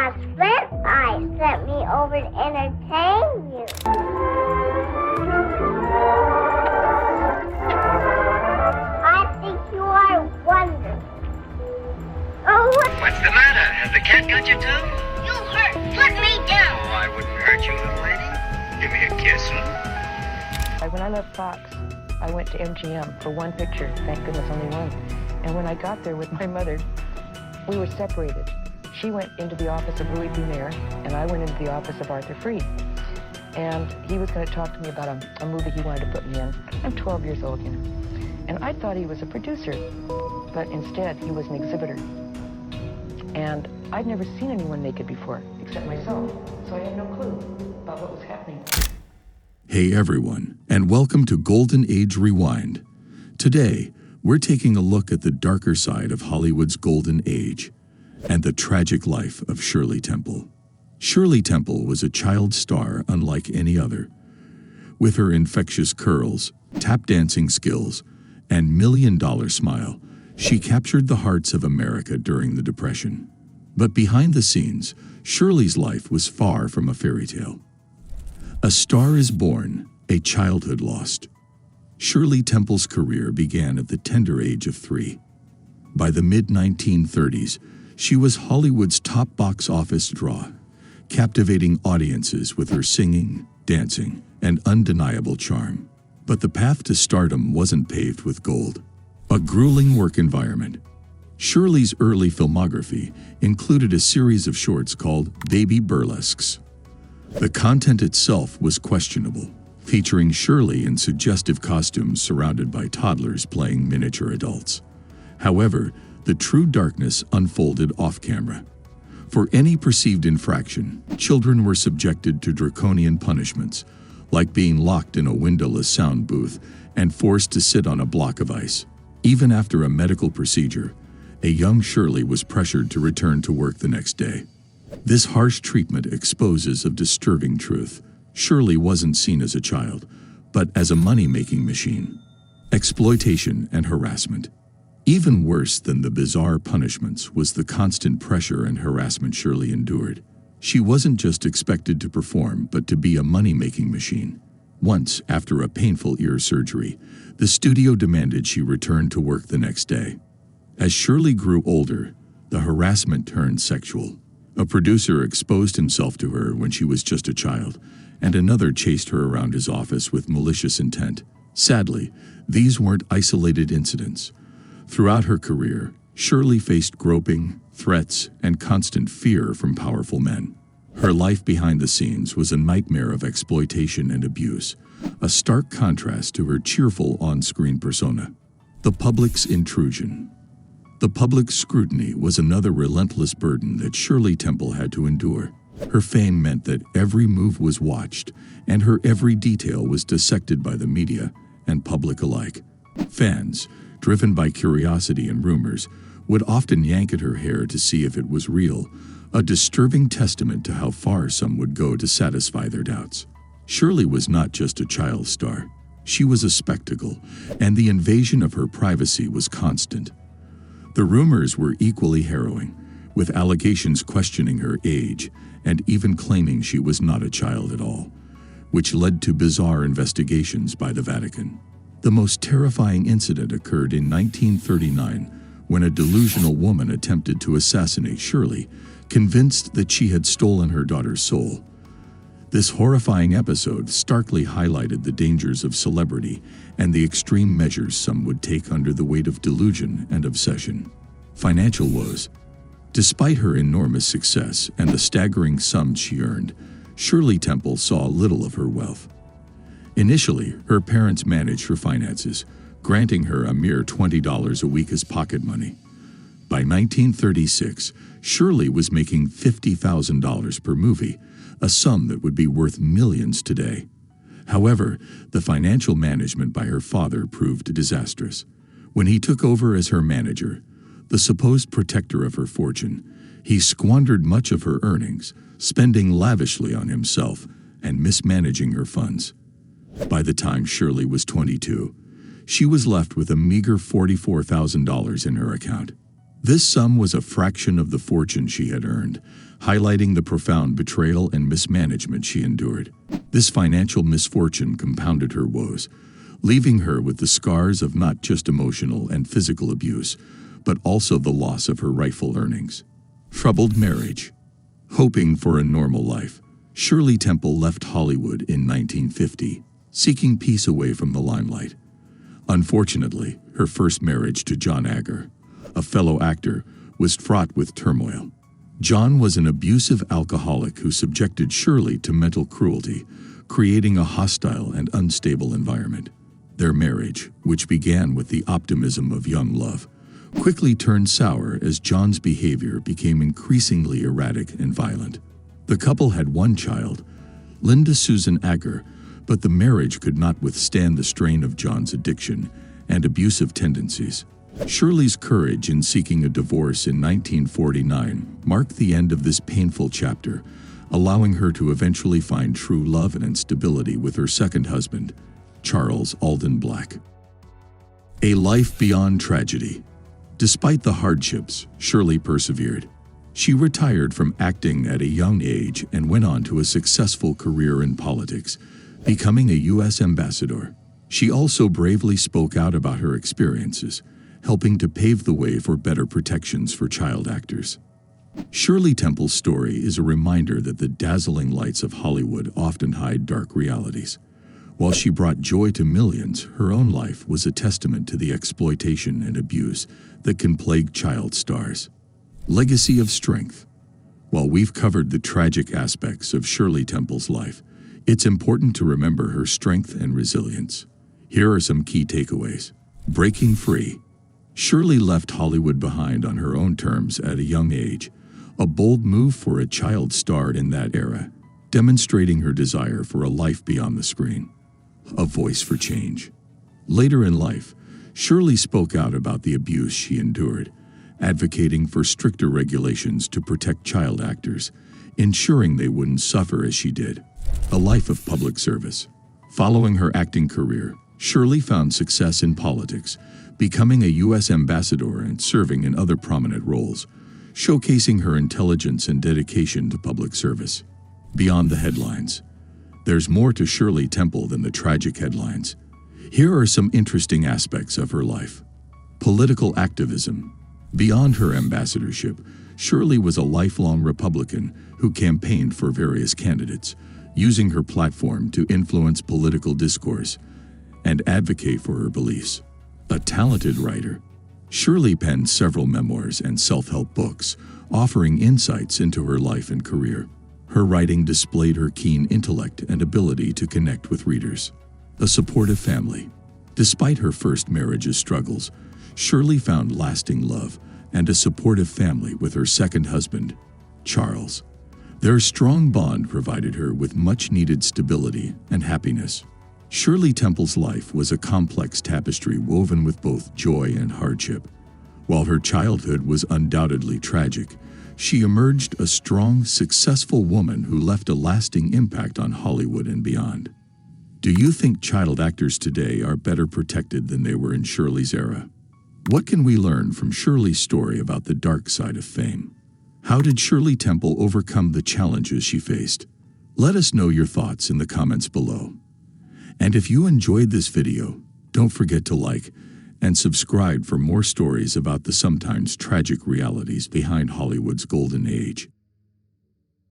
God's friend. I sent me over to entertain you. I think you are wonderful. Oh, What's the matter? Has the cat got you too? You hurt. Put me down. Oh, I wouldn't hurt you, little lady. Give me a kiss, When I left Fox, I went to MGM for one picture, thank goodness only one. And when I got there with my mother, we were separated. She went into the office of Louis B. Mayer, and I went into the office of Arthur Freed. And he was going to talk to me about a movie he wanted to put me in. I'm 12 years old, you know. And I thought he was a producer, but instead he was an exhibitor. And I'd never seen anyone naked before, except myself, so I had no clue about what was happening. Hey everyone, and welcome to Golden Age Rewind. Today, we're taking a look at the darker side of Hollywood's golden age and the tragic life of Shirley Temple. Shirley Temple was a child star unlike any other. With her infectious curls, tap dancing skills, and million-dollar smile, she captured the hearts of America during the Depression. But behind the scenes, Shirley's life was far from a fairy tale. A star is born, a childhood lost. Shirley Temple's career began at the tender age of 3. By the mid-1930s, she was Hollywood's top box office draw, captivating audiences with her singing, dancing, and undeniable charm. But the path to stardom wasn't paved with gold. A grueling work environment. Shirley's early filmography included a series of shorts called Baby Burlesques. The content itself was questionable, featuring Shirley in suggestive costumes surrounded by toddlers playing miniature adults. However, the true darkness unfolded off-camera. For any perceived infraction, children were subjected to draconian punishments, like being locked in a windowless sound booth and forced to sit on a block of ice. Even after a medical procedure, a young Shirley was pressured to return to work the next day. This harsh treatment exposes a disturbing truth. Shirley wasn't seen as a child, but as a money-making machine. Exploitation and harassment. Even worse than the bizarre punishments was the constant pressure and harassment Shirley endured. She wasn't just expected to perform, but to be a money-making machine. Once, after a painful ear surgery, the studio demanded she return to work the next day. As Shirley grew older, the harassment turned sexual. A producer exposed himself to her when she was just a child, and another chased her around his office with malicious intent. Sadly, these weren't isolated incidents. Throughout her career, Shirley faced groping, threats, and constant fear from powerful men. Her life behind the scenes was a nightmare of exploitation and abuse, a stark contrast to her cheerful on-screen persona. The public's intrusion. The public scrutiny was another relentless burden that Shirley Temple had to endure. Her fame meant that every move was watched, and her every detail was dissected by the media and public alike. Fans, driven by curiosity and rumors, would often yank at her hair to see if it was real, a disturbing testament to how far some would go to satisfy their doubts. Shirley was not just a child star. She was a spectacle, and the invasion of her privacy was constant. The rumors were equally harrowing, with allegations questioning her age and even claiming she was not a child at all, which led to bizarre investigations by the Vatican. The most terrifying incident occurred in 1939 when a delusional woman attempted to assassinate Shirley, convinced that she had stolen her daughter's soul. This horrifying episode starkly highlighted the dangers of celebrity and the extreme measures some would take under the weight of delusion and obsession. Financial woes. Despite her enormous success and the staggering sums she earned, Shirley Temple saw little of her wealth. Initially, her parents managed her finances, granting her a mere $20 a week as pocket money. By 1936, Shirley was making $50,000 per movie, a sum that would be worth millions today. However, the financial management by her father proved disastrous. When he took over as her manager, the supposed protector of her fortune, he squandered much of her earnings, spending lavishly on himself and mismanaging her funds. By the time Shirley was 22, she was left with a meager $44,000 in her account. This sum was a fraction of the fortune she had earned, highlighting the profound betrayal and mismanagement she endured. This financial misfortune compounded her woes, leaving her with the scars of not just emotional and physical abuse, but also the loss of her rightful earnings. Troubled marriage. Hoping for a normal life, Shirley Temple left Hollywood in 1950, seeking peace away from the limelight. Unfortunately, her first marriage to John Agar, a fellow actor, was fraught with turmoil. John was an abusive alcoholic who subjected Shirley to mental cruelty, creating a hostile and unstable environment. Their marriage, which began with the optimism of young love, quickly turned sour as John's behavior became increasingly erratic and violent. The couple had one child, Linda Susan Agar, but the marriage could not withstand the strain of John's addiction and abusive tendencies. Shirley's courage in seeking a divorce in 1949 marked the end of this painful chapter, allowing her to eventually find true love and stability with her second husband, Charles Alden Black. A life beyond tragedy. Despite the hardships, Shirley persevered. She retired from acting at a young age and went on to a successful career in politics, becoming a U.S. ambassador. She also bravely spoke out about her experiences, helping to pave the way for better protections for child actors. Shirley Temple's story is a reminder that the dazzling lights of Hollywood often hide dark realities. While she brought joy to millions, her own life was a testament to the exploitation and abuse that can plague child stars. Legacy of strength. While we've covered the tragic aspects of Shirley Temple's life, it's important to remember her strength and resilience. Here are some key takeaways. Breaking free. Shirley left Hollywood behind on her own terms at a young age, a bold move for a child star in that era, demonstrating her desire for a life beyond the screen. A voice for change. Later in life, Shirley spoke out about the abuse she endured, advocating for stricter regulations to protect child actors, ensuring they wouldn't suffer as she did. A life of public service. Following her acting career, Shirley found success in politics, becoming a U.S. ambassador and serving in other prominent roles, showcasing her intelligence and dedication to public service. Beyond the headlines. There's more to Shirley Temple than the tragic headlines. Here are some interesting aspects of her life. Political activism. Beyond her ambassadorship, Shirley was a lifelong Republican who campaigned for various candidates, using her platform to influence political discourse and advocate for her beliefs. A talented writer, Shirley penned several memoirs and self-help books, offering insights into her life and career. Her writing displayed her keen intellect and ability to connect with readers. A supportive family. Despite her first marriage's struggles, Shirley found lasting love and a supportive family with her second husband, Charles. Their strong bond provided her with much-needed stability and happiness. Shirley Temple's life was a complex tapestry woven with both joy and hardship. While her childhood was undoubtedly tragic, she emerged a strong, successful woman who left a lasting impact on Hollywood and beyond. Do you think child actors today are better protected than they were in Shirley's era? What can we learn from Shirley's story about the dark side of fame? How did Shirley Temple overcome the challenges she faced? Let us know your thoughts in the comments below. And if you enjoyed this video, don't forget to like and subscribe for more stories about the sometimes tragic realities behind Hollywood's golden age.